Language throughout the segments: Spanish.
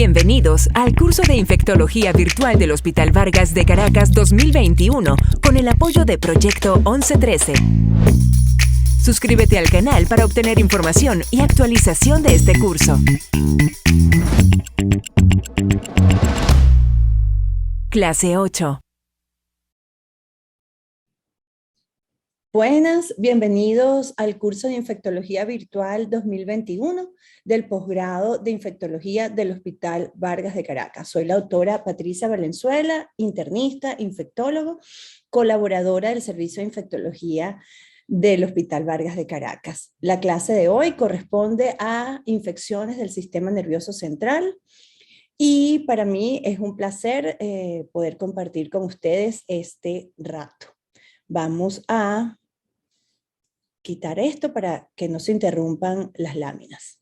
Bienvenidos al curso de Infectología Virtual del Hospital Vargas de Caracas 2021 con el apoyo de Proyecto 1113. Suscríbete al canal para obtener información y actualización de este curso. Clase 8. Buenas, bienvenidos al curso de Infectología Virtual 2021 del posgrado de Infectología del Hospital Vargas de Caracas. Soy la doctora Patricia Valenzuela, internista, infectólogo, colaboradora del Servicio de Infectología del Hospital Vargas de Caracas. La clase de hoy corresponde a infecciones del sistema nervioso central y para mí es un placer poder compartir con ustedes este rato. Vamos a quitar esto para que no se interrumpan las láminas.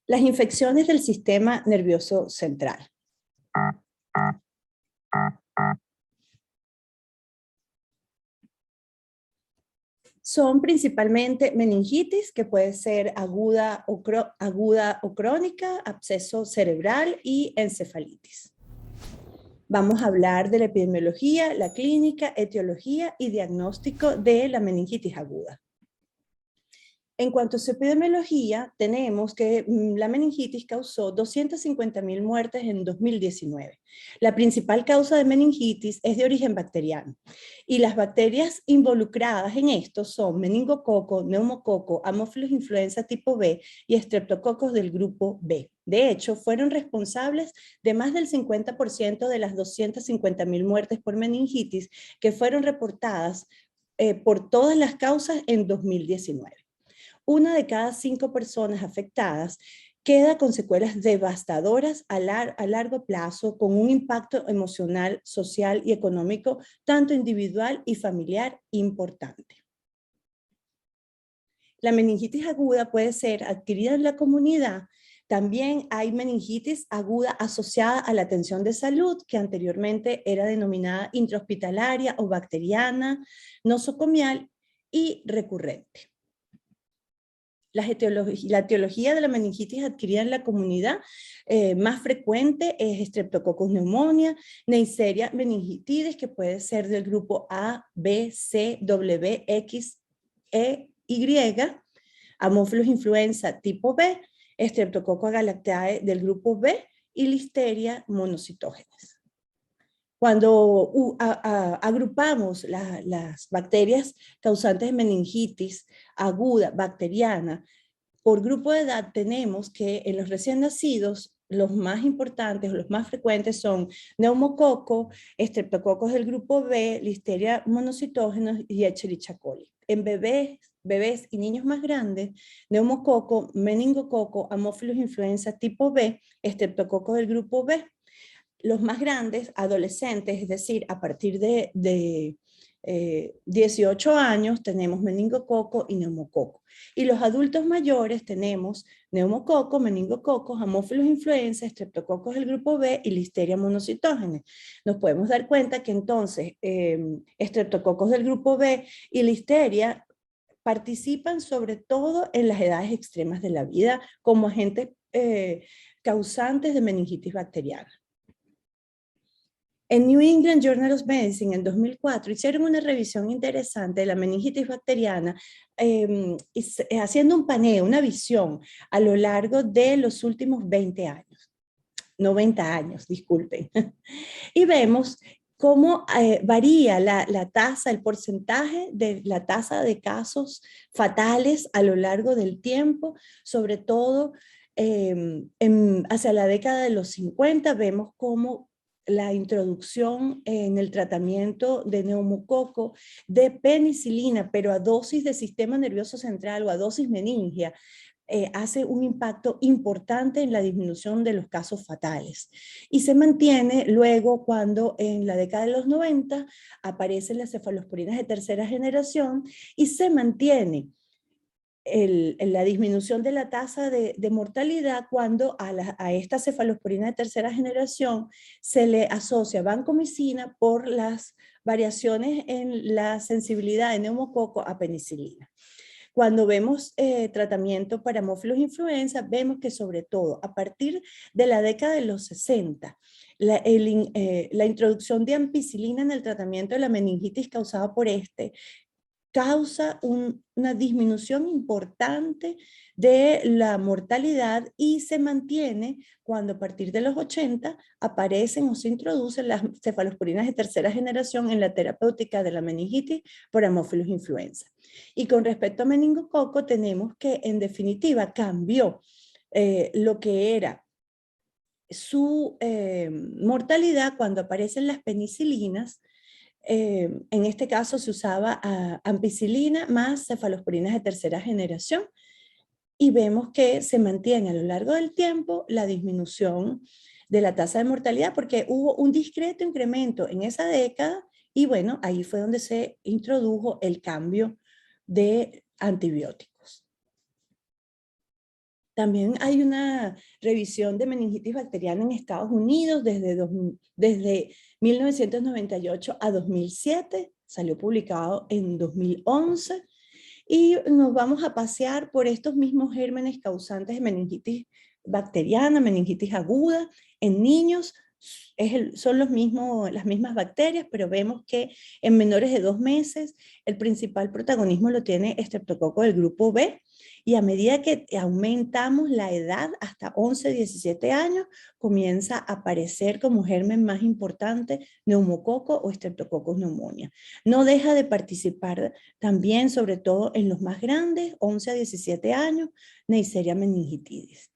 Las infecciones del sistema nervioso central. Son principalmente meningitis, que puede ser aguda o crónica, absceso cerebral y encefalitis. Vamos a hablar de la epidemiología, la clínica, etiología y diagnóstico de la meningitis aguda. En cuanto a su epidemiología, tenemos que la meningitis causó 250.000 muertes en 2019. La principal causa de meningitis es de origen bacteriano y las bacterias involucradas en esto son meningococo, neumococo, Haemophilus influenza tipo B y estreptococos del grupo B. De hecho, fueron responsables de más del 50% de las 250.000 muertes por meningitis que fueron reportadas por todas las causas en 2019. Una de cada 5 personas afectadas queda con secuelas devastadoras a largo plazo, con un impacto emocional, social y económico, tanto individual y familiar, importante. La meningitis aguda puede ser adquirida en la comunidad. También hay meningitis aguda asociada a la atención de salud, que anteriormente era denominada intrahospitalaria o bacteriana, nosocomial y recurrente. La etiología de la meningitis adquirida en la comunidad más frecuente es Streptococcus pneumoniae, Neisseria meningitidis, que puede ser del grupo A, B, C, W, X, E, Y, Haemophilus influenza tipo B, Streptococcus galactiae del grupo B y Listeria monocitógenes. Cuando agrupamos las bacterias causantes de meningitis aguda bacteriana por grupo de edad, tenemos que en los recién nacidos los más importantes o los más frecuentes son neumococo, estreptococos del grupo B, Listeria monocitógenos y Escherichia coli. En bebés y niños más grandes, neumococo, meningococo, Haemophilus influenza tipo B, estreptococos del grupo B. Los más grandes, adolescentes, es decir, a partir de 18 años, tenemos meningococo y neumococo. Y los adultos mayores tenemos neumococo, meningococo, Haemophilus influenza, estreptococos del grupo B y Listeria monocitógenes. Nos podemos dar cuenta que entonces estreptococos del grupo B y Listeria participan sobre todo en las edades extremas de la vida como agentes causantes de meningitis bacteriana. En New England Journal of Medicine en 2004 hicieron una revisión interesante de la meningitis bacteriana, haciendo un paneo, una visión a lo largo de los últimos 90 años, disculpen. Y vemos cómo varía la tasa, el porcentaje de la tasa de casos fatales a lo largo del tiempo, sobre todo hacia la década de los 50, vemos cómo la introducción en el tratamiento de neumococo de penicilina, pero a dosis de sistema nervioso central o a dosis meningia, hace un impacto importante en la disminución de los casos fatales. Y se mantiene luego cuando en la década de los 90 aparecen las cefalosporinas de tercera generación y se mantiene la disminución de la tasa de mortalidad cuando a esta cefalosporina de tercera generación se le asocia vancomicina por las variaciones en la sensibilidad de neumococo a penicilina. Cuando vemos tratamiento para Haemophilus influenza, vemos que sobre todo a partir de la década de los 60, la introducción de ampicilina en el tratamiento de la meningitis causada por causa una disminución importante de la mortalidad y se mantiene cuando a partir de los 80 aparecen o se introducen las cefalosporinas de tercera generación en la terapéutica de la meningitis por Haemophilus influenza. Y con respecto a meningococo tenemos que en definitiva cambió lo que era su mortalidad cuando aparecen las penicilinas. En este caso se usaba ampicilina más cefalosporinas de tercera generación y vemos que se mantiene a lo largo del tiempo la disminución de la tasa de mortalidad porque hubo un discreto incremento en esa década y bueno, ahí fue donde se introdujo el cambio de antibióticos. También hay una revisión de meningitis bacteriana en Estados Unidos desde 1998 a 2007, salió publicado en 2011, y nos vamos a pasear por estos mismos gérmenes causantes de meningitis bacteriana, meningitis aguda, en niños. Son las mismas bacterias, pero vemos que en menores de 2 meses el principal protagonismo lo tiene estreptococo del grupo B, y a medida que aumentamos la edad hasta 11, 17 años, comienza a aparecer como germen más importante neumococo o Streptococcus pneumoniae. No deja de participar también, sobre todo en los más grandes, 11 a 17 años, Neisseria meningitidis.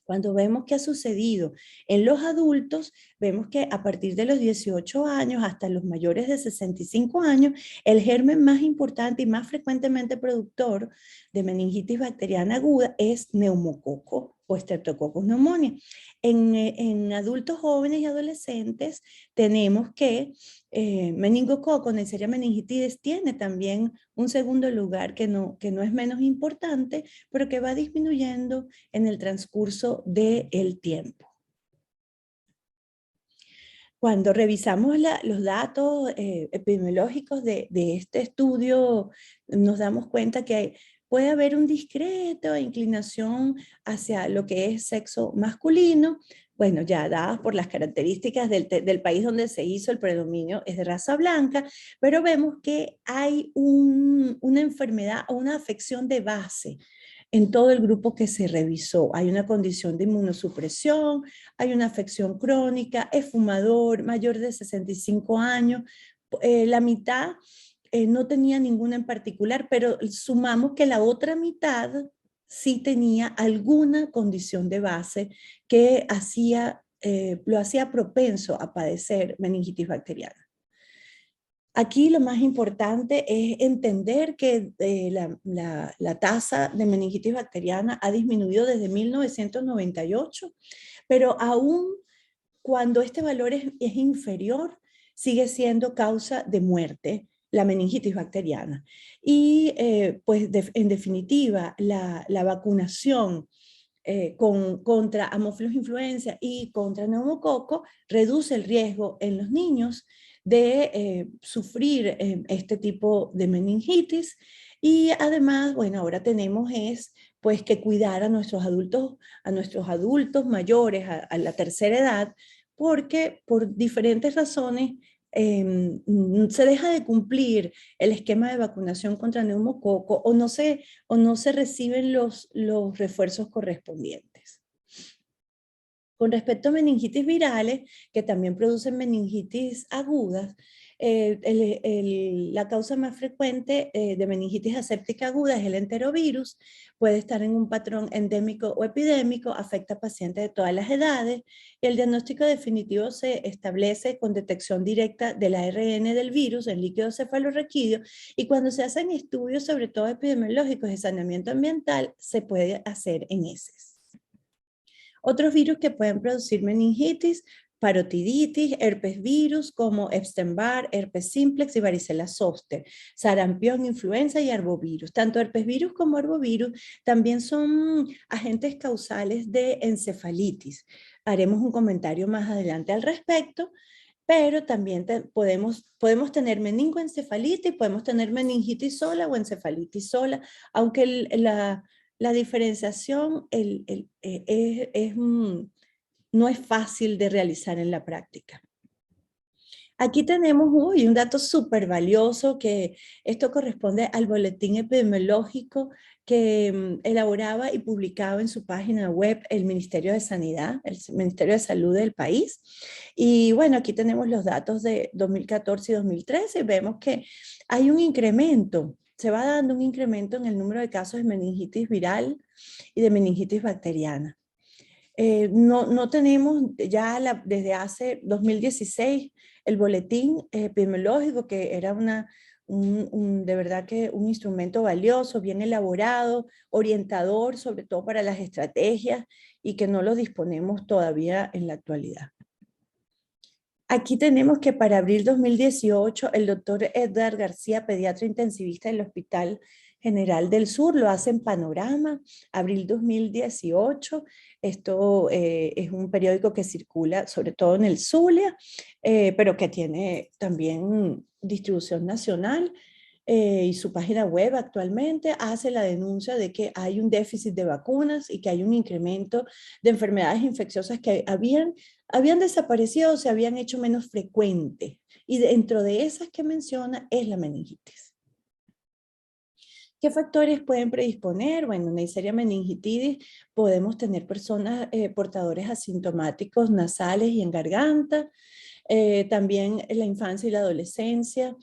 Cuando vemos qué ha sucedido en los adultos, vemos que a partir de los 18 años hasta los mayores de 65 años, el germen más importante y más frecuentemente productor de meningitis bacteriana aguda es neumococo o Streptococcus pneumoniae. En adultos jóvenes y adolescentes tenemos que meningococo, Neisseria meningitidis, tiene también un segundo lugar que no es menos importante, pero que va disminuyendo en el transcurso del tiempo. Cuando revisamos los datos epidemiológicos de este estudio, nos damos cuenta que puede haber un discreto inclinación hacia lo que es sexo masculino. Bueno, ya dadas por las características del país donde se hizo, el predominio es de raza blanca, pero vemos que hay una enfermedad o una afección de base en todo el grupo que se revisó. Hay una condición de inmunosupresión, hay una afección crónica, es fumador, mayor de 65 años, la mitad no tenía ninguna en particular, pero sumamos que la otra mitad sí tenía alguna condición de base que lo hacía propenso a padecer meningitis bacteriana. Aquí lo más importante es entender que la tasa de meningitis bacteriana ha disminuido desde 1998, pero aún cuando este valor es inferior, sigue siendo causa de muerte la meningitis bacteriana. Y pues en definitiva, la vacunación contra Haemophilus influenza y contra neumococo reduce el riesgo en los niños de sufrir este tipo de meningitis. Y además, bueno, ahora tenemos pues que cuidar a nuestros adultos mayores, a la tercera edad, porque por diferentes razones se deja de cumplir el esquema de vacunación contra neumococo o no se reciben los refuerzos correspondientes. Con respecto a meningitis virales, que también producen meningitis agudas, la causa más frecuente de meningitis aséptica aguda es el enterovirus, puede estar en un patrón endémico o epidémico, afecta a pacientes de todas las edades, y el diagnóstico definitivo se establece con detección directa del ARN del virus en líquido cefalorraquídeo, y cuando se hacen estudios, sobre todo epidemiológicos de saneamiento ambiental, se puede hacer en heces. Otros virus que pueden producir meningitis, parotiditis, herpes virus como Epstein-Barr, herpes simplex y varicela zoster, sarampión, influenza y arbovirus. Tanto herpes virus como arbovirus también son agentes causales de encefalitis. Haremos un comentario más adelante al respecto. pero también podemos tener meningoencefalitis, podemos tener meningitis sola o encefalitis sola, aunque la diferenciación no es fácil de realizar en la práctica. Aquí tenemos un dato súper valioso, que esto corresponde al boletín epidemiológico que elaboraba y publicaba en su página web el Ministerio de Sanidad, el Ministerio de Salud del país. Y bueno, aquí tenemos los datos de 2014 y 2013. Vemos que hay un incremento, se va dando un incremento en el número de casos de meningitis viral y de meningitis bacteriana. No tenemos ya desde hace 2016 el boletín epidemiológico, que era de verdad que un instrumento valioso, bien elaborado, orientador, sobre todo para las estrategias, y que no lo disponemos todavía en la actualidad. Aquí tenemos que para abril 2018 el doctor Edgar García, pediatra intensivista del Hospital General del Sur, lo hace en Panorama, abril 2018. Esto es un periódico que circula sobre todo en el Zulia, pero que tiene también distribución nacional. Y su página web actualmente hace la denuncia de que hay un déficit de vacunas y que hay un incremento de enfermedades infecciosas que habían desaparecido o se habían hecho menos frecuentes. Y dentro de esas que menciona es la meningitis. ¿Qué factores pueden predisponer? Bueno, en Neisseria meningitidis podemos tener personas portadores asintomáticos nasales y en garganta. También la infancia y la adolescencia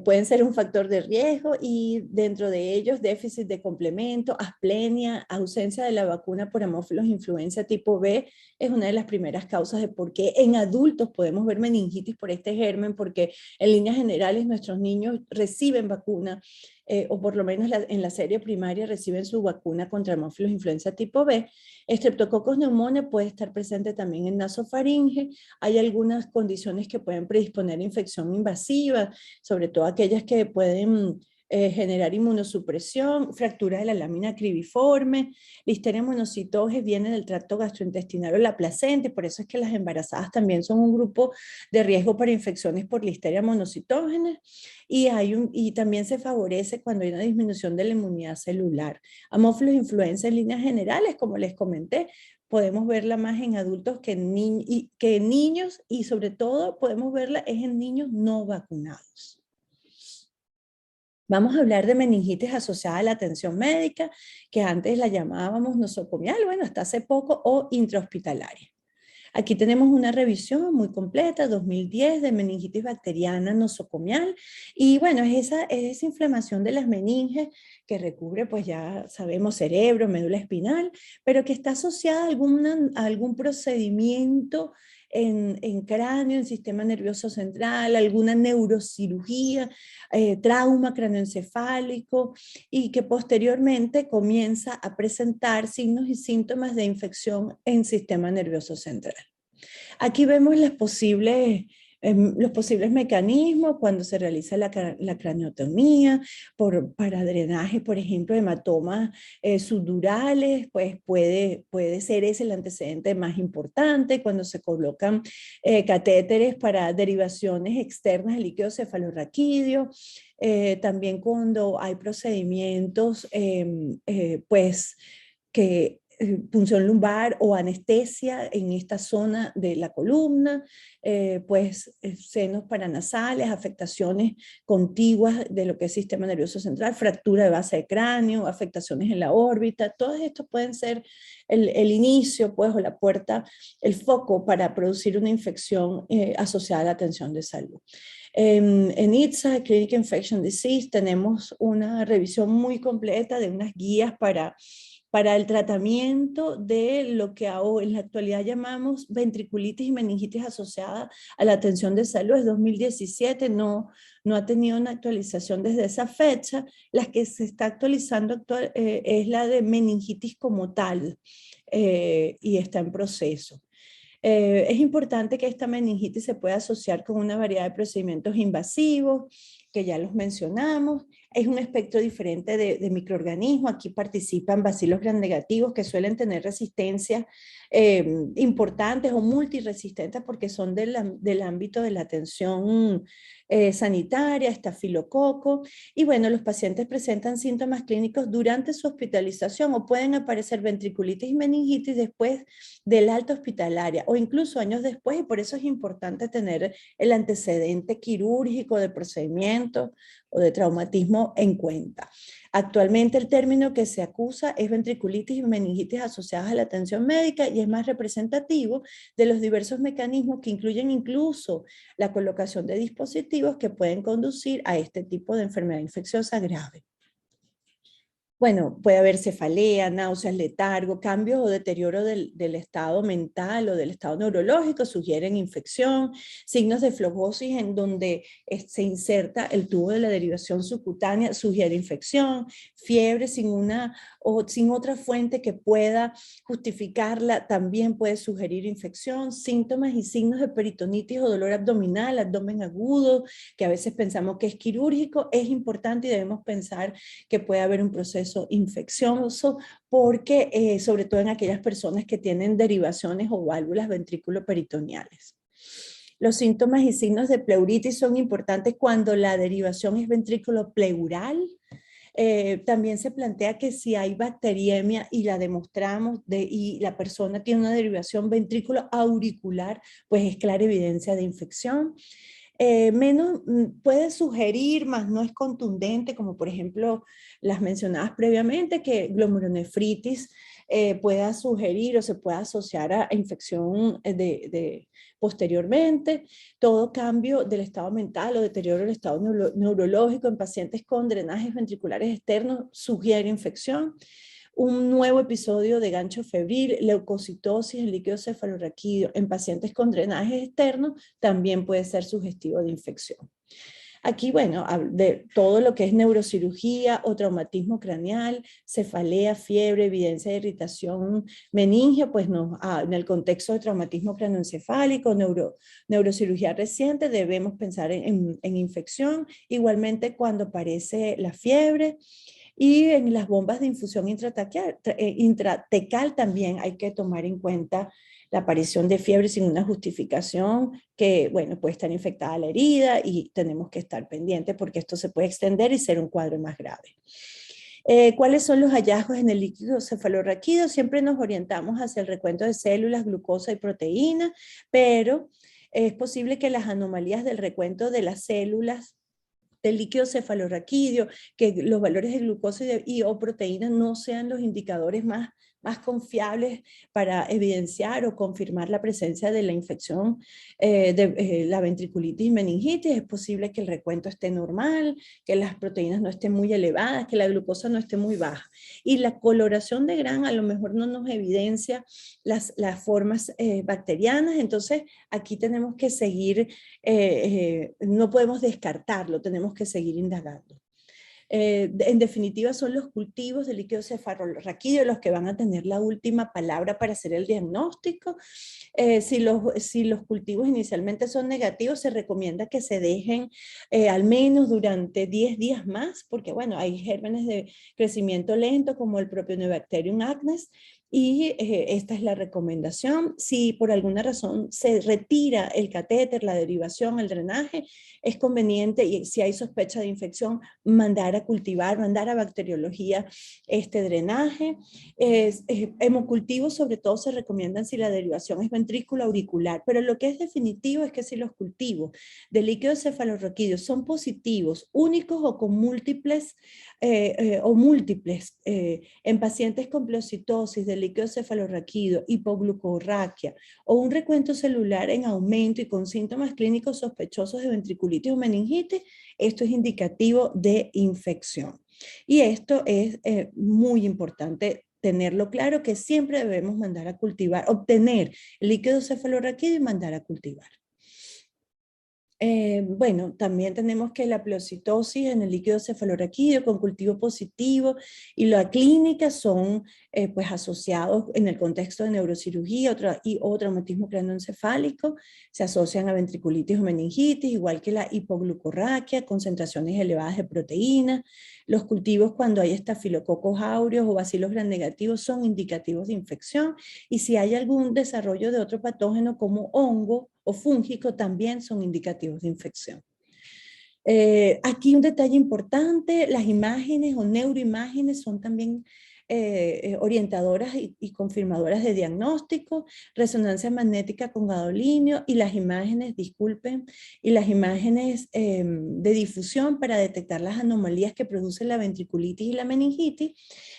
pueden ser un factor de riesgo, y dentro de ellos déficit de complemento, asplenia, ausencia de la vacuna por Haemophilus influenza tipo B es una de las primeras causas de por qué en adultos podemos ver meningitis por este germen, porque en líneas generales nuestros niños reciben vacuna, o por lo menos en la serie primaria reciben su vacuna contra Haemophilus influenza tipo B. Streptococcus pneumoniae puede estar presente también en nasofaringe. Hay algunas condiciones que pueden predisponer a infección invasiva, sobre todo aquellas que pueden generar inmunosupresión, fractura de la lámina cribiforme. Listeria monocytogenes viene del tracto gastrointestinal o la placenta, por eso es que las embarazadas también son un grupo de riesgo para infecciones por Listeria monocytogenes, y también se favorece cuando hay una disminución de la inmunidad celular. Haemophilus influenza en líneas generales, como les comenté, podemos verla más en adultos que en niños, y sobre todo podemos verla es en niños no vacunados. Vamos a hablar de meningitis asociada a la atención médica, que antes la llamábamos nosocomial, bueno, hasta hace poco, o intrahospitalaria. Aquí tenemos una revisión muy completa, 2010, de meningitis bacteriana nosocomial, y bueno, es esa inflamación de las meninges que recubre, pues ya sabemos, cerebro, médula espinal, pero que está asociada a algún procedimiento en cráneo, en sistema nervioso central, alguna neurocirugía, trauma craneoencefálico, y que posteriormente comienza a presentar signos y síntomas de infección en sistema nervioso central. Aquí vemos los posibles mecanismos cuando se realiza la craniotomía, para drenaje, por ejemplo, hematomas subdurales, pues puede ser ese el antecedente más importante. Cuando se colocan catéteres para derivaciones externas del líquido cefalorraquídeo, también cuando hay procedimientos pues que punción lumbar o anestesia en esta zona de la columna, pues senos paranasales, afectaciones contiguas de lo que es sistema nervioso central, fractura de base de cráneo, afectaciones en la órbita. Todos estos pueden ser el inicio, pues, o la puerta, el foco para producir una infección asociada a la atención de salud. En ITSA, Clinic Infection Disease, tenemos una revisión muy completa de unas guías para el tratamiento de lo que en la actualidad llamamos ventriculitis y meningitis asociada a la atención de salud. Es 2017, no ha tenido una actualización desde esa fecha. La que se está actualizando es la de meningitis como tal, y está en proceso. Es importante que esta meningitis se pueda asociar con una variedad de procedimientos invasivos, que ya los mencionamos. Es un espectro diferente de microorganismos. Aquí participan bacilos gramnegativos que suelen tener resistencias importantes o multiresistentes porque son del ámbito de la atención sanitaria, estafilococo. Y bueno, los pacientes presentan síntomas clínicos durante su hospitalización o pueden aparecer ventriculitis y meningitis después del alta hospitalaria o incluso años después, y por eso es importante tener el antecedente quirúrgico de procedimiento o de traumatismo en cuenta. Actualmente el término que se acusa es ventriculitis y meningitis asociadas a la atención médica y es más representativo de los diversos mecanismos que incluyen incluso la colocación de dispositivos que pueden conducir a este tipo de enfermedad infecciosa grave. Bueno, puede haber cefalea, náuseas, letargo, cambios o deterioro del estado mental o del estado neurológico, sugieren infección, signos de flebosis en donde se inserta el tubo de la derivación subcutánea, sugiere infección, fiebre sin otra fuente que pueda justificarla, también puede sugerir infección, síntomas y signos de peritonitis o dolor abdominal, abdomen agudo, que a veces pensamos que es quirúrgico, es importante y debemos pensar que puede haber un proceso infeccioso porque sobre todo en aquellas personas que tienen derivaciones o válvulas ventrículo-peritoneales. Los síntomas y signos de pleuritis son importantes cuando la derivación es ventrículo-pleural. También se plantea que si hay bacteriemia y la demostramos y la persona tiene una derivación ventrículo-auricular, pues es clara evidencia de infección. Puede sugerir, más no es contundente, como por ejemplo las mencionadas previamente, que glomerulonefritis pueda sugerir o se pueda asociar a infección posteriormente. Todo cambio del estado mental o deterioro del estado neurológico en pacientes con drenajes ventriculares externos sugiere infección. Un nuevo episodio de gancho febril, leucocitosis en líquido cefalorraquídeo en pacientes con drenajes externos también puede ser sugestivo de infección. Aquí, bueno, de todo lo que es neurocirugía o traumatismo craneal, cefalea, fiebre, evidencia de irritación meningia, pues en el contexto de traumatismo craneoencefálico, neurocirugía reciente, debemos pensar en infección. Igualmente cuando aparece la fiebre. Y en las bombas de infusión intratecal también hay que tomar en cuenta la aparición de fiebre sin una justificación, que bueno, puede estar infectada la herida y tenemos que estar pendientes porque esto se puede extender y ser un cuadro más grave. ¿Cuáles son los hallazgos en el líquido cefalorraquídeo? Siempre nos orientamos hacia el recuento de células, glucosa y proteína, pero es posible que las anomalías del recuento de las células del líquido cefalorraquídeo, que los valores de glucosa o proteínas no sean los indicadores más confiables para evidenciar o confirmar la presencia de la infección de la ventriculitis y meningitis. Es posible que el recuento esté normal, que las proteínas no estén muy elevadas, que la glucosa no esté muy baja. Y la coloración de Gram a lo mejor no nos evidencia las formas bacterianas, entonces aquí tenemos que seguir, no podemos descartarlo, tenemos que seguir indagando. En definitiva, son los cultivos de líquido cefalorraquídeo los que van a tener la última palabra para hacer el diagnóstico. Si los cultivos inicialmente son negativos, se recomienda que se dejen al menos durante 10 días más, porque bueno, hay gérmenes de crecimiento lento como el Propionibacterium acnes, y esta es la recomendación. Si por alguna razón se retira el catéter, la derivación, el drenaje, es conveniente, y si hay sospecha de infección, mandar a cultivar, mandar a bacteriología este drenaje. Hemocultivos sobre todo se recomiendan si la derivación es ventrículo auricular, pero lo que es definitivo es que si los cultivos de líquido cefalorraquídeo son positivos, únicos o con múltiples en pacientes con pleocitosis de líquido cefalorraquídeo, hipoglucorraquia o un recuento celular en aumento y con síntomas clínicos sospechosos de ventriculitis o meningitis, esto es indicativo de infección. Y esto es muy importante tenerlo claro, que siempre debemos mandar a cultivar, obtener el líquido cefalorraquídeo y mandar a cultivar. Bueno, también tenemos que la pleocitosis en el líquido cefalorraquídeo con cultivo positivo y la clínica son pues asociados en el contexto de neurocirugía o traumatismo craneoencefálico, se asocian a ventriculitis o meningitis, igual que la hipoglucorraquia, concentraciones elevadas de proteínas. Los cultivos cuando hay estafilococos áureos o bacilos gramnegativos son indicativos de infección, y si hay algún desarrollo de otro patógeno como hongo o fúngico también son indicativos de infección. Aquí un detalle importante, las imágenes o neuroimágenes son también orientadoras y confirmadoras de diagnóstico, resonancia magnética con gadolinio y las imágenes, disculpen, y las imágenes de difusión para detectar las anomalías que producen la ventriculitis y la meningitis,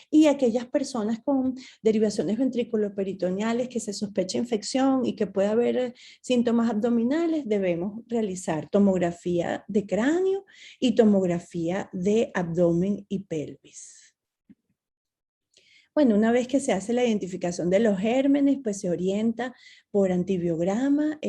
y aquellas personas con derivaciones ventriculoperitoneales que se sospecha infección y que puede haber síntomas abdominales, debemos realizar tomografía de cráneo y tomografía de abdomen y pelvis. Bueno, una vez que se hace la identificación de los gérmenes, pues se orienta por antibiograma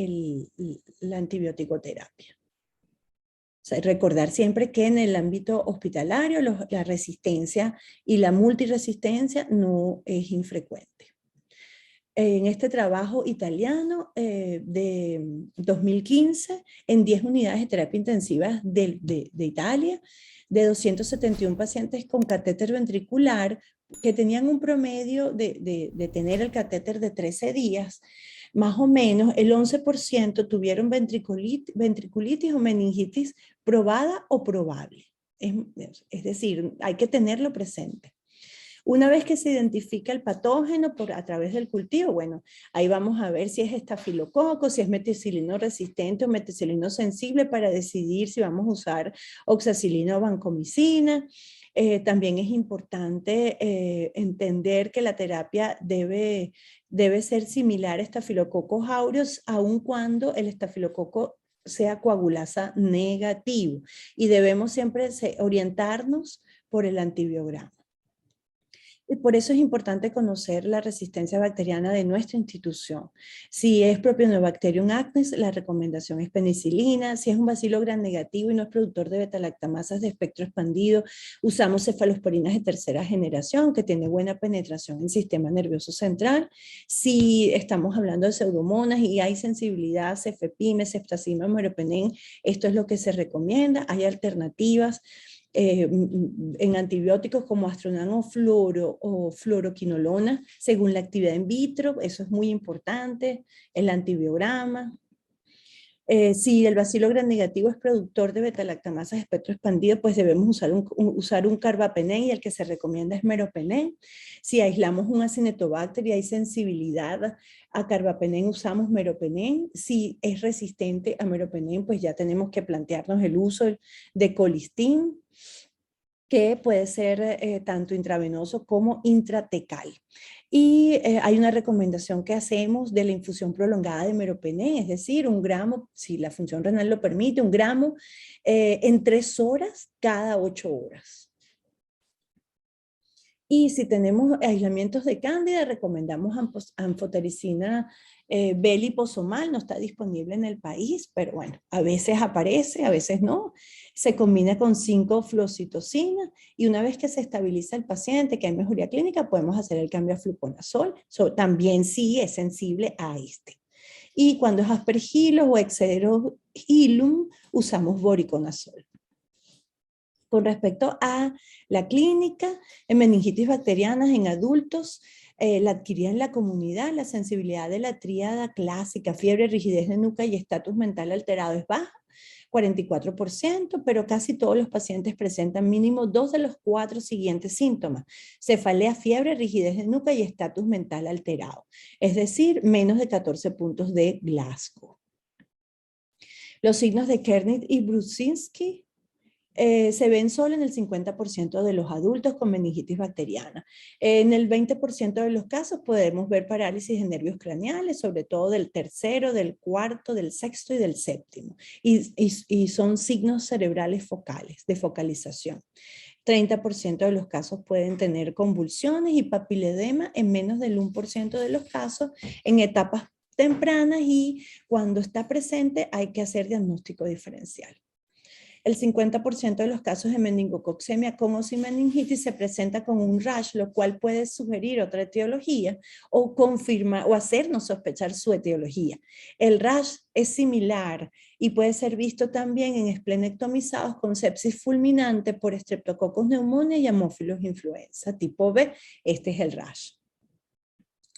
la antibiótico-terapia. O sea, recordar siempre que en el ámbito hospitalario la resistencia y la multiresistencia no es infrecuente. En este trabajo italiano de 2015, en 10 unidades de terapia intensiva de Italia, de 271 pacientes con catéter ventricular que tenían un promedio de tener el catéter de 13 días, más o menos el 11% tuvieron ventriculitis o meningitis probada o probable. Es decir, hay que tenerlo presente. Una vez que se identifica el patógeno a través del cultivo, bueno, ahí vamos a ver si es estafilococo, si es meticilino resistente o meticilino sensible para decidir si vamos a usar oxacilina o vancomicina. También es importante entender que la terapia debe ser similar a estafilococos aureus, aun cuando el estafilococo sea coagulasa negativo. Y debemos siempre orientarnos por el antibiograma. Y por eso es importante conocer la resistencia bacteriana de nuestra institución. Si es Propionobacterium acnes, la recomendación es penicilina. Si es un bacilo gram negativo y no es productor de beta-lactamasas de espectro expandido, usamos cefalosporinas de tercera generación que tiene buena penetración en el sistema nervioso central. Si estamos hablando de pseudomonas y hay sensibilidad, cefepime, ceftazima, meropenem, esto es lo que se recomienda. Hay alternativas en antibióticos como astronano fluoro o fluoroquinolona, según la actividad in vitro, eso es muy importante, el antibiograma. Si el bacilo gram negativo es productor de beta-lactamasas de espectro expandido, pues debemos usar un carbapenem y el que se recomienda es meropenem. Si aislamos un acinetobacter y hay sensibilidad a carbapenem, usamos meropenem. Si es resistente a meropenem, pues ya tenemos que plantearnos el uso de colistin, que puede ser tanto intravenoso como intratecal. Y hay una recomendación que hacemos de la infusión prolongada de meropenem, es decir, 1 gramo, si la función renal lo permite, 1 gramo en 3 horas cada 8 horas. Y si tenemos aislamientos de cándida, recomendamos anfotericina B-liposomal, no está disponible en el país, pero bueno, a veces aparece, a veces no. Se combina con 5-fluoxitocina y una vez que se estabiliza el paciente, que hay mejoría clínica, podemos hacer el cambio a fluconazol. También sí es sensible a este. Y cuando es aspergillus o Exederohilum, usamos voriconazol. Con respecto a la clínica, en meningitis bacterianas en adultos, la adquiría en la comunidad, la sensibilidad de la tríada clásica, fiebre, rigidez de nuca y estatus mental alterado es baja, 44%, pero casi todos los pacientes presentan mínimo 2 de los 4 siguientes síntomas: cefalea, fiebre, rigidez de nuca y estatus mental alterado, es decir, menos de 14 puntos de Glasgow. Los signos de Kernig y Brudzinski se ven solo en el 50% de los adultos con meningitis bacteriana. En el 20% de los casos podemos ver parálisis de nervios craneales, sobre todo del tercero, del cuarto, del sexto y del séptimo. Y son signos cerebrales focales, de focalización. 30% de los casos pueden tener convulsiones y papiledema en menos del 1% de los casos en etapas tempranas y cuando está presente hay que hacer diagnóstico diferencial. El 50% de los casos de meningococcemia con o sin meningitis se presenta con un rash, lo cual puede sugerir otra etiología o confirmar o hacernos sospechar su etiología. El rash es similar y puede ser visto también en esplenectomizados con sepsis fulminante por Streptococcus pneumoniae y Haemophilus influenza tipo B. Este es el rash.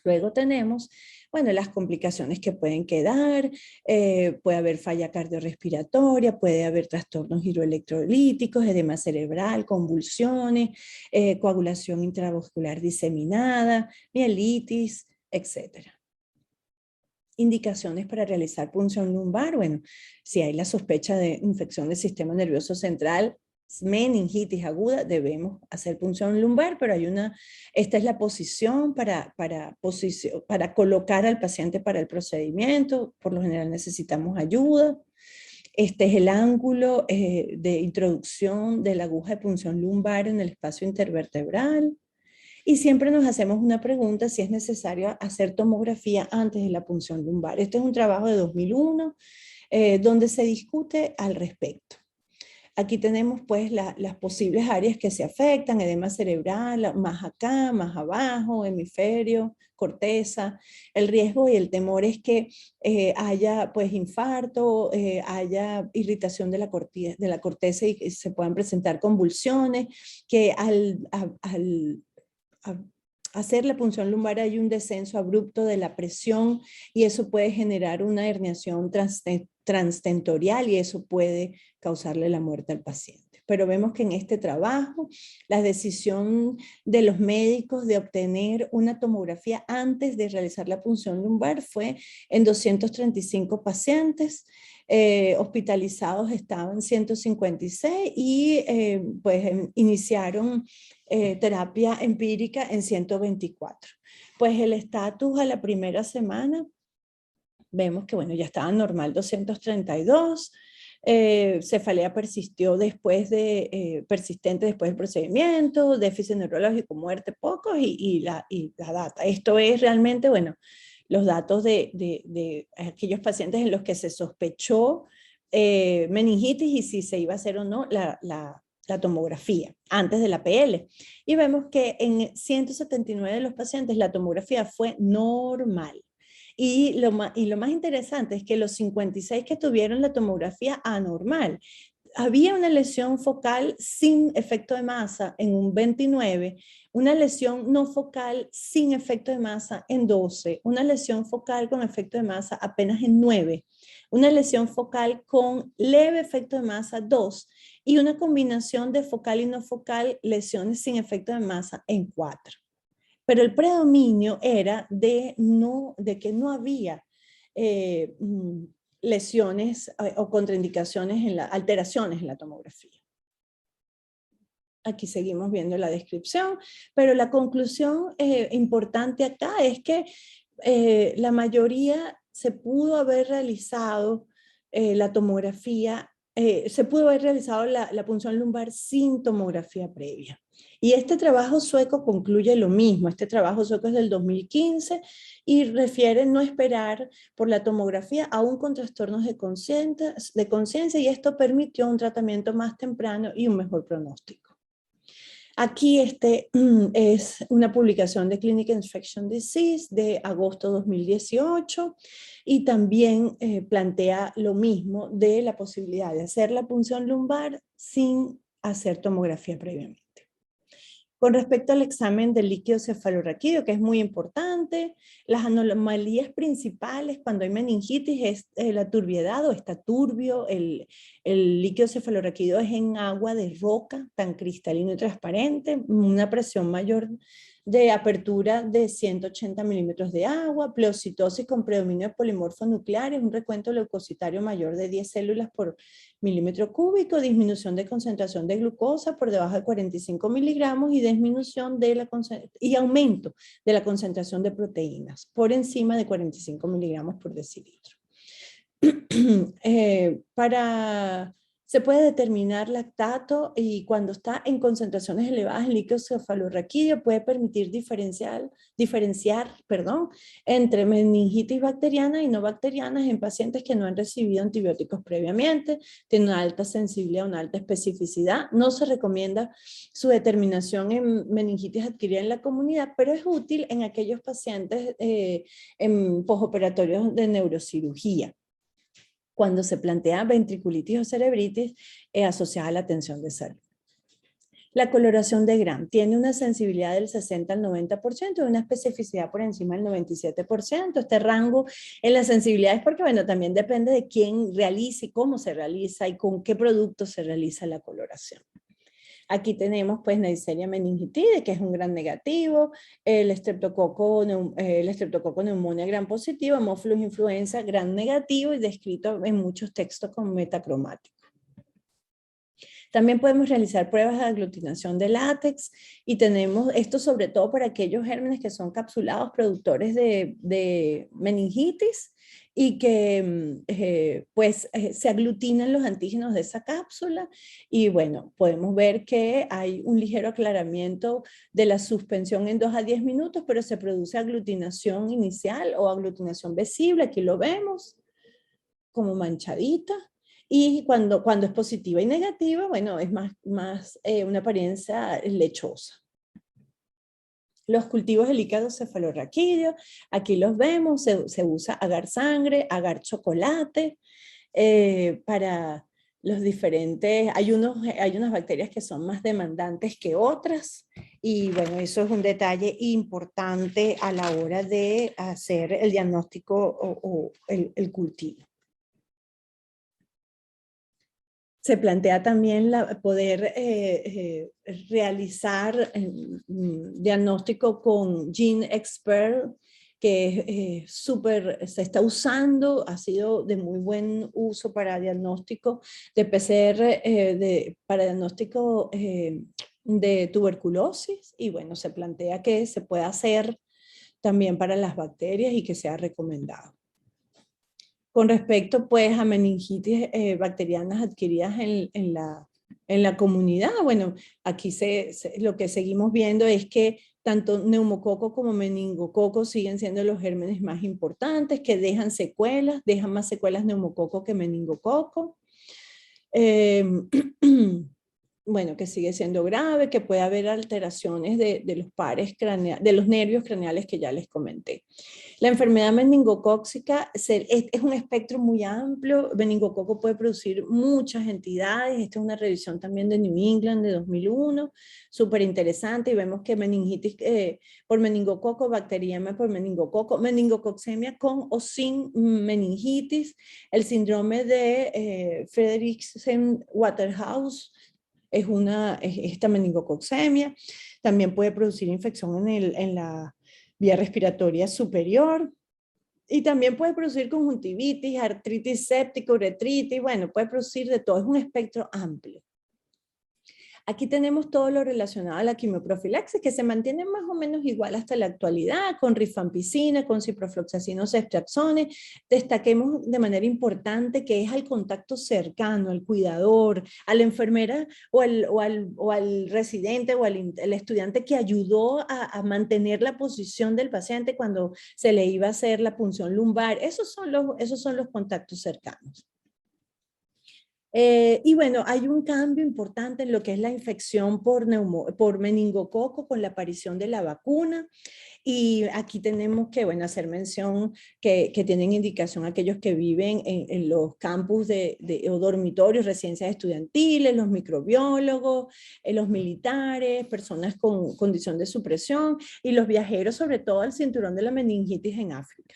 Luego tenemos, bueno, las complicaciones que pueden quedar, puede haber falla cardiorrespiratoria, puede haber trastornos hidroelectrolíticos, edema cerebral, convulsiones, coagulación intravascular diseminada, mielitis, etc. Indicaciones para realizar punción lumbar, bueno, si hay la sospecha de infección del sistema nervioso central, meningitis aguda, debemos hacer punción lumbar, pero esta es la posición para colocar al paciente para el procedimiento, por lo general necesitamos ayuda. Este es el ángulo de introducción de la aguja de punción lumbar en el espacio intervertebral. Y siempre nos hacemos una pregunta si es necesario hacer tomografía antes de la punción lumbar. Este es un trabajo de 2001 donde se discute al respecto. Aquí tenemos pues las posibles áreas que se afectan, edema cerebral, más acá, más abajo, hemisferio, corteza. El riesgo y el temor es que haya pues infarto, haya irritación de la corteza y se puedan presentar convulsiones, que al hacer la punción lumbar hay un descenso abrupto de la presión y eso puede generar una herniación transtentorial y eso puede causarle la muerte al paciente. Pero vemos que en este trabajo la decisión de los médicos de obtener una tomografía antes de realizar la punción lumbar fue en 235 pacientes, hospitalizados estaban 156 y pues iniciaron terapia empírica en 124. Pues el estatus a la primera semana, vemos que bueno, ya estaba normal 232, cefalea persistió persistente después del procedimiento, déficit neurológico, muerte pocos y la data. Esto es realmente, bueno, los datos de aquellos pacientes en los que se sospechó meningitis y si se iba a hacer o no la tomografía antes de la PL. Y vemos que en 179 de los pacientes la tomografía fue normal. Y lo más interesante es que los 56 que tuvieron la tomografía anormal, había una lesión focal sin efecto de masa en un 29, una lesión no focal sin efecto de masa en 12, una lesión focal con efecto de masa apenas en 9, una lesión focal con leve efecto de masa 2 y una combinación de focal y no focal lesiones sin efecto de masa en 4. Pero el predominio era de que no había lesiones o contraindicaciones, alteraciones en la tomografía. Aquí seguimos viendo la descripción, pero la conclusión importante acá es que la mayoría se pudo haber realizado la tomografía, se pudo haber realizado la punción lumbar sin tomografía previa. Y este trabajo sueco concluye lo mismo. Este trabajo sueco es del 2015 y refiere no esperar por la tomografía aún con trastornos de conciencia y esto permitió un tratamiento más temprano y un mejor pronóstico. Aquí es una publicación de Clinical Infectious Disease de agosto 2018 y también plantea lo mismo de la posibilidad de hacer la punción lumbar sin hacer tomografía previamente. Con respecto al examen del líquido cefalorraquídeo, que es muy importante, las anomalías principales cuando hay meningitis es la turbiedad o está turbio, el líquido cefalorraquídeo es en agua de roca, tan cristalino y transparente, una presión mayor de apertura de 180 milímetros de agua, pleocitosis con predominio de polimorfos nucleares, un recuento leucocitario mayor de 10 células por milímetro cúbico, disminución de concentración de glucosa por debajo de 45 miligramos y disminución y aumento de la concentración de proteínas por encima de 45 miligramos por decilitro. Para Se puede determinar lactato y cuando está en concentraciones elevadas en líquido cefalorraquídeo puede permitir diferenciar, entre meningitis bacteriana y no bacterianas en pacientes que no han recibido antibióticos previamente, tienen una alta sensibilidad, una alta especificidad. No se recomienda su determinación en meningitis adquirida en la comunidad, pero es útil en aquellos pacientes en posoperatorios de neurocirugía, cuando se plantea ventriculitis o cerebritis asociada a la atención de salud. La coloración de Gram tiene una sensibilidad del 60 al 90% y una especificidad por encima del 97%. Este rango en la sensibilidad es porque, bueno, también depende de quién realiza y cómo se realiza y con qué producto se realiza la coloración. Aquí tenemos pues Neisseria meningitide, que es un gran negativo, el estreptococo neumonía gran positivo, Haemophilus influenza gran negativo y descrito en muchos textos con metacromático. También podemos realizar pruebas de aglutinación de látex y tenemos esto sobre todo para aquellos gérmenes que son capsulados productores de meningitis y que se aglutinan los antígenos de esa cápsula y bueno, podemos ver que hay un ligero aclaramiento de la suspensión en 2 a 10 minutos, pero se produce aglutinación inicial o aglutinación visible, aquí lo vemos como manchadita. Y cuando es positiva y negativa, bueno, es más una apariencia lechosa. Los cultivos del hígado cefalorraquídeo, aquí los vemos, se usa agar sangre, agar chocolate, para los diferentes, hay unas bacterias que son más demandantes que otras, y bueno, eso es un detalle importante a la hora de hacer el diagnóstico o el cultivo. Se plantea también poder realizar diagnóstico con GeneXpert, que se está usando, ha sido de muy buen uso para diagnóstico de PCR, para diagnóstico de tuberculosis, y bueno, se plantea que se puede hacer también para las bacterias y que sea recomendado. Con respecto pues a meningitis bacterianas adquiridas en la comunidad, bueno, aquí lo que seguimos viendo es que tanto neumococo como meningococo siguen siendo los gérmenes más importantes, que dejan más secuelas neumococo que meningococo. Bueno, que sigue siendo grave, que puede haber alteraciones de los pares craneales, de los nervios craneales que ya les comenté. La enfermedad meningocócica es un espectro muy amplio. Meningococo puede producir muchas entidades. Esta es una revisión también de New England de 2001, súper interesante, y vemos que meningitis por meningococo, bacteriemia por meningococo, meningococcemia con o sin meningitis, el síndrome de Fredericksen-Waterhouse, es esta meningococcemia, también puede producir infección en la vía respiratoria superior, y también puede producir conjuntivitis, artritis séptica, uretritis, bueno, puede producir de todo, es un espectro amplio. Aquí tenemos todo lo relacionado a la quimioprofilaxis, que se mantiene más o menos igual hasta la actualidad, con rifampicina, con ciprofloxacino o ceftriaxone. Destaquemos de manera importante que es al contacto cercano, al cuidador, a la enfermera o al residente o al estudiante que ayudó a mantener la posición del paciente cuando se le iba a hacer la punción lumbar. Esos son los contactos cercanos. Y bueno, hay un cambio importante en lo que es la infección por meningococo con la aparición de la vacuna. Y aquí tenemos que, bueno, hacer mención que tienen indicación aquellos que viven en los campus o dormitorios, residencias estudiantiles, los microbiólogos, los militares, personas con condición de supresión y los viajeros, sobre todo al cinturón de la meningitis en África.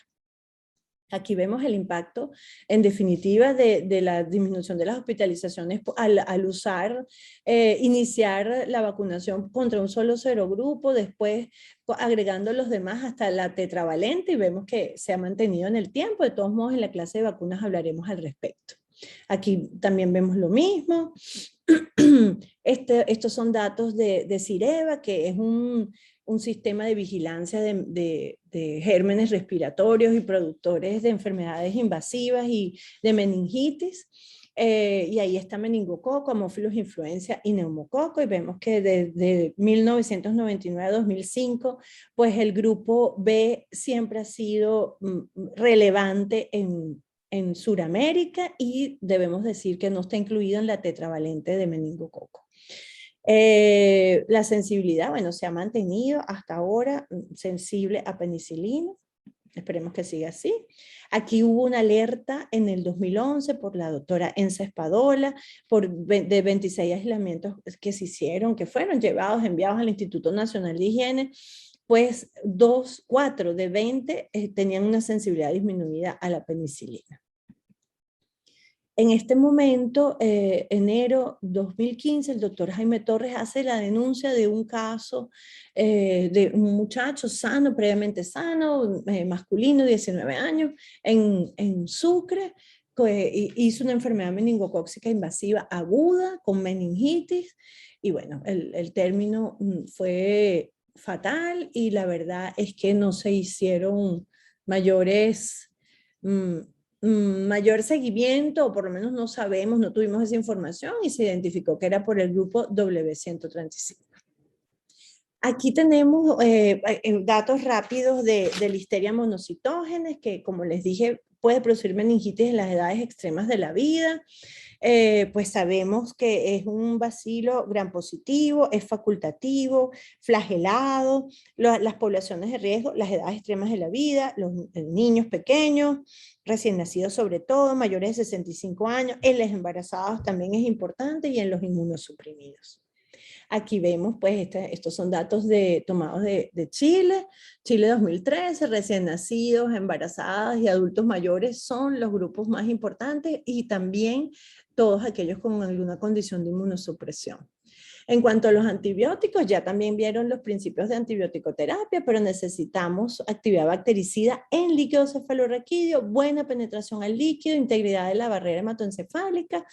Aquí vemos el impacto, en definitiva, de la disminución de las hospitalizaciones al iniciar la vacunación contra un solo serogrupo, después agregando los demás hasta la tetravalente, y vemos que se ha mantenido en el tiempo. De todos modos, en la clase de vacunas hablaremos al respecto. Aquí también vemos lo mismo. Estos son datos de CIREVA, que es un sistema de vigilancia de gérmenes respiratorios y productores de enfermedades invasivas y de meningitis. Y ahí está meningococo, Haemophilus influenza y neumococo, y vemos que desde 1999 a 2005, pues el grupo B siempre ha sido relevante en Sudamérica, y debemos decir que no está incluido en la tetravalente de meningococo. La sensibilidad, bueno, se ha mantenido hasta ahora sensible a penicilina. Esperemos que siga así. Aquí hubo una alerta en el 2011 por la doctora Enza Espadola de 26 aislamientos que se hicieron, que fueron enviados al Instituto Nacional de Higiene. Pues 4 de 20 tenían una sensibilidad disminuida a la penicilina. En este momento, enero 2015, el doctor Jaime Torres hace la denuncia de un caso de un muchacho sano, previamente sano, masculino, 19 años, en Sucre, que hizo una enfermedad meningocócica invasiva aguda con meningitis, y bueno, el término fue fatal, y la verdad es que no se hicieron mayores... mayor seguimiento, o por lo menos no sabemos, no tuvimos esa información, y se identificó que era por el grupo W135. Aquí tenemos datos rápidos de Listeria monocytogenes, que como les dije, puede producir meningitis en las edades extremas de la vida. Pues sabemos que es un bacilo gram positivo, es facultativo, flagelado, las poblaciones de riesgo, las edades extremas de la vida, los niños pequeños, recién nacidos sobre todo, mayores de 65 años, en los embarazados también es importante, y en los inmunosuprimidos. Aquí vemos, pues, estos son datos tomados de Chile. Chile 2013, recién nacidos, embarazadas y adultos mayores son los grupos más importantes, y también todos aquellos con alguna condición de inmunosupresión. En cuanto a los antibióticos, ya también vieron los principios de antibiótico-terapia, pero necesitamos actividad bactericida en líquido cefalorraquídeo, buena penetración al líquido, integridad de la barrera hematoencefálica,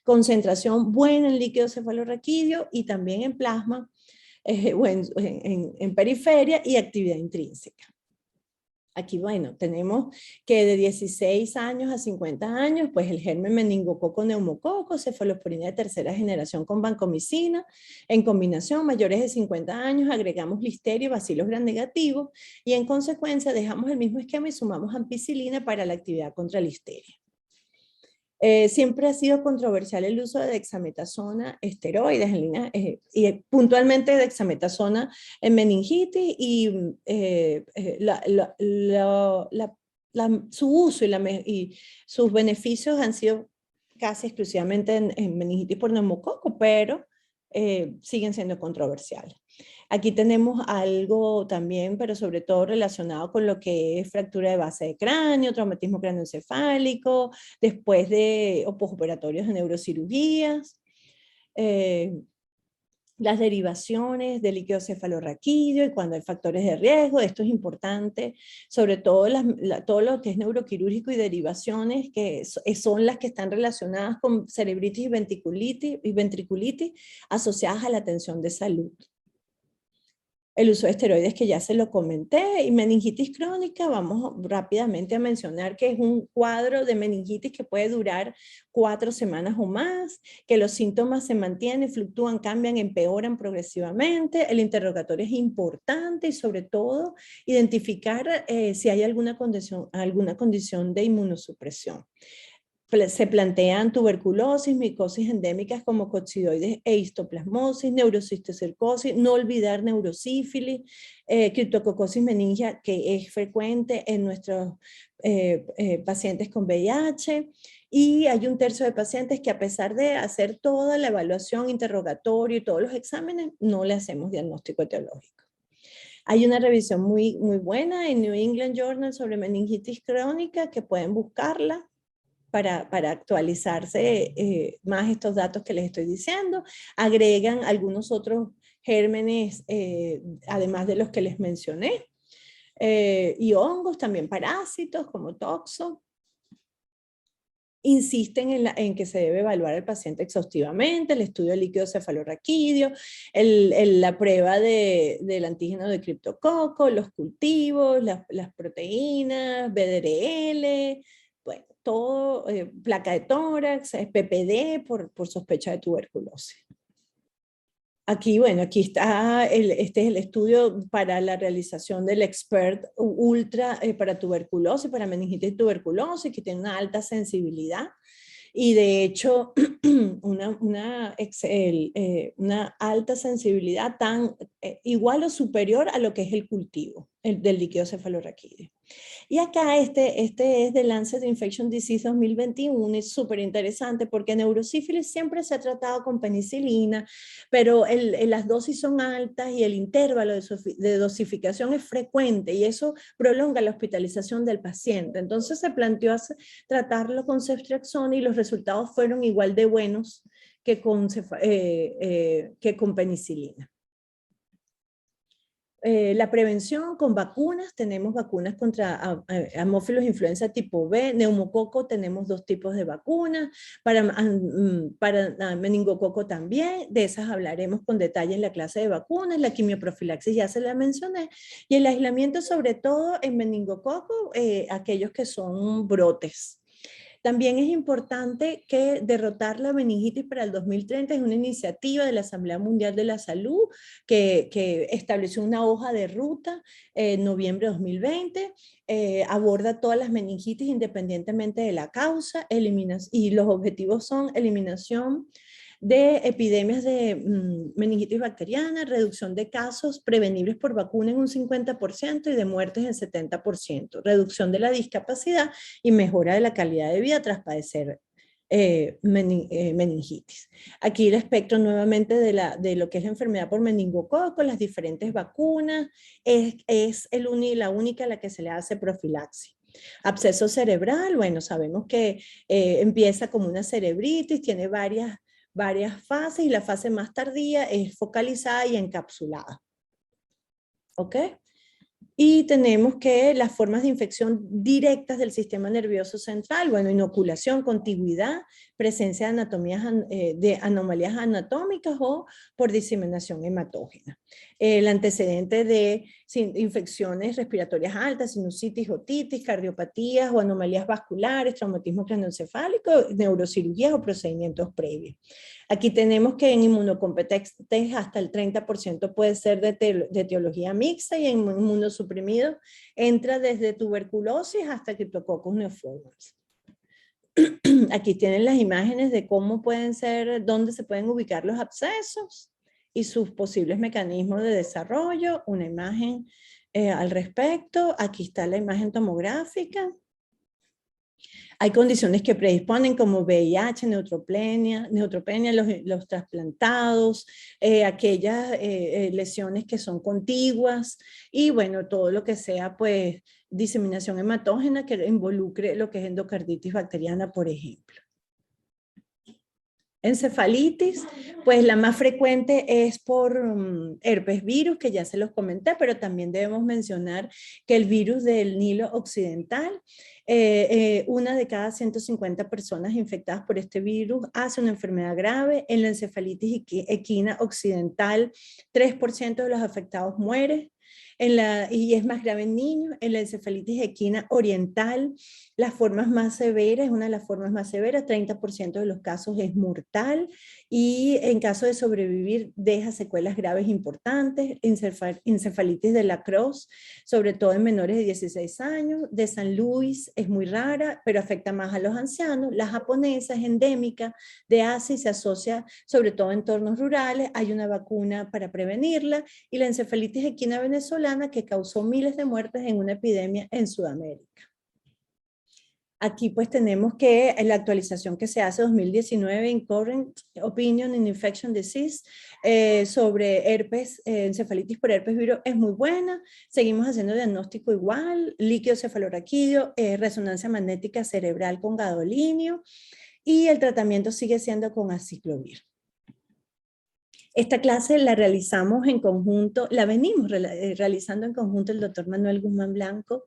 concentración buena en líquido cefalorraquídeo y también en plasma, o en periferia, y actividad intrínseca. Aquí, bueno, tenemos que de 16 años a 50 años, pues el germen meningococo neumococo, cefalosporina de tercera generación con vancomicina. En combinación, mayores de 50 años, agregamos listeria y bacilos gram negativos, y en consecuencia dejamos el mismo esquema y sumamos ampicilina para la actividad contra listeria. Siempre ha sido controversial el uso de dexametasona, esteroides, y puntualmente dexametasona en meningitis, y su uso y sus beneficios han sido casi exclusivamente en meningitis por neumococo, pero siguen siendo controversiales. Aquí tenemos algo también, pero sobre todo relacionado con lo que es fractura de base de cráneo, traumatismo craneoencefálico, después de o posoperatorios de neurocirugías, las derivaciones del líquido cefalorraquídeo, y cuando hay factores de riesgo. Esto es importante, sobre todo todo lo que es neuroquirúrgico y derivaciones, que son las que están relacionadas con cerebritis y ventriculitis asociadas a la atención de salud. El uso de esteroides, que ya se lo comenté, y meningitis crónica, vamos rápidamente a mencionar que es un cuadro de meningitis que puede durar 4 semanas o más, que los síntomas se mantienen, fluctúan, cambian, empeoran progresivamente. El interrogatorio es importante, y sobre todo identificar si hay alguna condición de inmunosupresión. Se plantean tuberculosis, micosis endémicas como coccidoides e histoplasmosis, neurocistocercosis, no olvidar neurosífilis, criptococosis meningia, que es frecuente en nuestros pacientes con VIH, y hay un tercio de pacientes que, a pesar de hacer toda la evaluación, interrogatorio y todos los exámenes, no le hacemos diagnóstico etiológico. Hay una revisión muy buena en New England Journal sobre meningitis crónica, que pueden buscarla para actualizarse más estos datos que les estoy diciendo. Agregan algunos otros gérmenes, además de los que les mencioné, y hongos, también parásitos como toxo. Insisten en que se debe evaluar al paciente exhaustivamente, el estudio del líquido cefalorraquídeo, la prueba del antígeno de criptococo, los cultivos, las proteínas, BDRL, Bueno, todo, placa de tórax, PPD por sospecha de tuberculosis. Aquí, bueno, aquí está, este es el estudio para la realización del Expert Ultra para tuberculosis, para meningitis y tuberculosis, que tiene una alta sensibilidad. Y de hecho, una alta sensibilidad tan igual o superior a lo que es el cultivo del líquido cefalorraquídeo. Y acá este es de Lancet Infection Disease 2021, es súper interesante porque neurosífilis siempre se ha tratado con penicilina, pero las dosis son altas y el intervalo de dosificación es frecuente y eso prolonga la hospitalización del paciente. Entonces se planteó tratarlo con ceftriaxona y los resultados fueron igual de buenos que con penicilina. La prevención con vacunas, tenemos vacunas contra Haemophilus influenza tipo B, neumococo, tenemos 2 tipos de vacunas, para meningococo también, de esas hablaremos con detalle en la clase de vacunas, la quimioprofilaxis ya se la mencioné, y el aislamiento sobre todo en meningococo, aquellos que son brotes. También es importante que derrotar la meningitis para el 2030 es una iniciativa de la Asamblea Mundial de la Salud que estableció una hoja de ruta en noviembre de 2020, aborda todas las meningitis independientemente de la causa, y los objetivos son eliminación de epidemias de meningitis bacteriana, reducción de casos prevenibles por vacuna en un 50% y de muertes en 70%, reducción de la discapacidad y mejora de la calidad de vida tras padecer meningitis. Aquí el espectro nuevamente de lo que es la enfermedad por meningococo, las diferentes vacunas, es la única a la que se le hace profilaxis. Absceso cerebral, bueno, sabemos que empieza como una cerebritis, tiene varias fases y la fase más tardía es focalizada y encapsulada. ¿Ok? Y tenemos que las formas de infección directas del sistema nervioso central, bueno, inoculación, contigüidad, presencia de anomalías anatómicas o por diseminación hematógena. El antecedente de infecciones respiratorias altas, sinusitis, otitis, cardiopatías o anomalías vasculares, traumatismo craneoencefálico, neurocirugías o procedimientos previos. Aquí tenemos que en inmunocompetentes hasta el 30% puede ser de etiología mixta y en inmunosuprimido entra desde tuberculosis hasta Cryptococcus neoformans. Aquí tienen las imágenes de cómo pueden ser, dónde se pueden ubicar los abscesos y sus posibles mecanismos de desarrollo. Una imagen al respecto. Aquí está la imagen tomográfica. Hay condiciones que predisponen como VIH, neutropenia, los trasplantados, aquellas lesiones que son contiguas y bueno, todo lo que sea pues diseminación hematógena que involucre lo que es endocarditis bacteriana, por ejemplo. Encefalitis, pues la más frecuente es por herpes virus, que ya se los comenté, pero también debemos mencionar que el virus del Nilo occidental, una de cada 150 personas infectadas por este virus hace una enfermedad grave. En la encefalitis equina occidental, 3% de los afectados mueren. Y es más grave en niños. En la encefalitis equina oriental, las formas más severas, es una de las formas más severas, 30% de los casos es mortal y en caso de sobrevivir deja secuelas graves importantes. Encefalitis de la Croix, sobre todo en menores de 16 años, de San Luis es muy rara, pero afecta más a los ancianos. La japonesa es endémica de Asia y se asocia sobre todo en entornos rurales, hay una vacuna para prevenirla, y la encefalitis equina venezolana que causó miles de muertes en una epidemia en Sudamérica. Aquí pues tenemos que la actualización que se hace en 2019 en Current Opinion in Infection Disease sobre herpes, encefalitis por herpes virus es muy buena. Seguimos haciendo diagnóstico igual, líquido cefalorraquídeo, resonancia magnética cerebral con gadolinio y el tratamiento sigue siendo con aciclovir. Esta clase la realizamos en conjunto, la venimos realizando en conjunto el doctor Manuel Guzmán Blanco,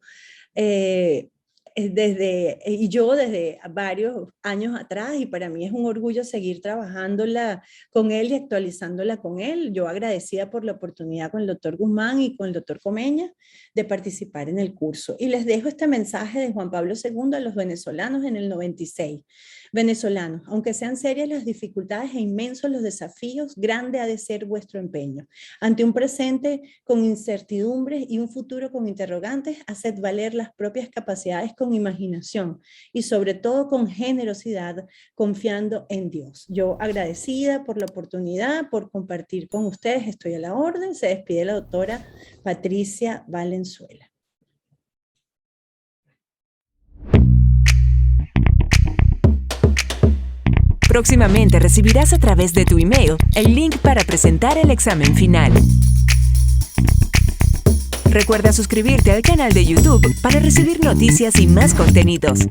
y yo desde varios años atrás, y para mí es un orgullo seguir trabajándola con él y actualizándola con él. Yo agradecida por la oportunidad con el doctor Guzmán y con el doctor Comeña de participar en el curso. Y les dejo este mensaje de Juan Pablo II a los venezolanos en el 96. Venezolanos, aunque sean serias las dificultades e inmensos los desafíos, grande ha de ser vuestro empeño. Ante un presente con incertidumbres y un futuro con interrogantes, haced valer las propias capacidades con imaginación y sobre todo con generosidad, confiando en Dios. Yo agradecida por la oportunidad, por compartir con ustedes, estoy a la orden. Se despide la doctora Patricia Valenzuela. Próximamente recibirás a través de tu email el link para presentar el examen final. Recuerda suscribirte al canal de YouTube para recibir noticias y más contenidos.